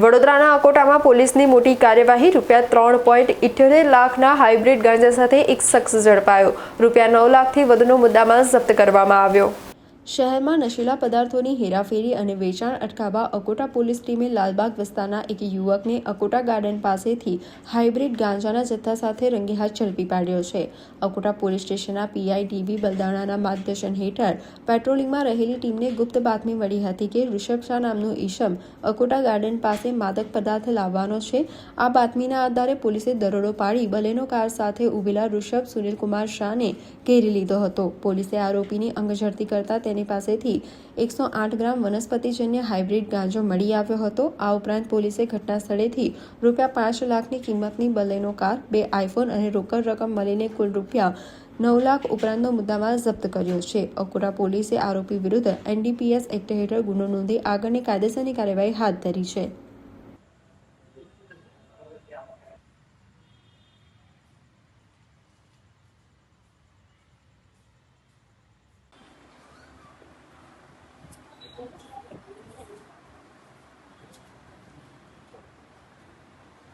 વડોદરાના અકોટામાં પોલીસની મોટી કાર્યવાહી। ₹3.78 લાખના હાઇબ્રિડ ગાંજા સાથે એક શખ્સ ઝડપાયો। ₹9 લાખથી વધુનો મુદ્દામાલ જપ્ત કરવામાં આવ્યો। શહેરમાં નશીલા પદાર્થોની હેરાફેરી અને વેચાણ અટકાવવા અકોટા પોલીસ ટીમે લાલબાગ વિસ્તારના એક યુવકને અકોટા ગાર્ડન પાસેથી હાઇબ્રિડ ગાંજાના જથ્થા સાથે રંગે હાથ ઝડપી પાડ્યો છે। અકોટા પોલીસ સ્ટેશનના પીઆઈ ડીવી બલદાણાના માર્ગદર્શન હેઠળ પેટ્રોલિંગમાં રહેલી ટીમને ગુપ્ત બાતમી મળી હતી કે ઋષભ શાહ નામનો ઈસમ અકોટા ગાર્ડન પાસે માદક પદાર્થ લાવવાનો છે। આ બાતમીના આધારે પોલીસે દરોડો પાડી બલેનો કાર સાથે ઉભેલા ઋષભ સુનિલકુમાર શાહને ઘેરી લીધો હતો। પોલીસે આરોપીની અંગઝડતી કરતા તેની પાસેથી 108 ગ્રામ વનસ્પતિજન્ય હાઇબ્રિડ ગાંજો મળી આવ્યો હતો। આ ઉપરાંત પોલીસે ઘટના સ્થળેથી ₹5 લાખની કિંમતની બલેનો કાર, 2 આઈફોન અને રોકડ રકમ મળીને કુલ ₹9 લાખ ઉપરાંતનો મુદ્દામાલ જપ્ત કર્યો છે। અકોટા પોલીસે આરોપી વિરુદ્ધ એનડીપીએસ એક્ટ હેઠળ ગુનો નોંધી આગળની કાયદેસરની કાર્યવાહી હાથ ધરી છે।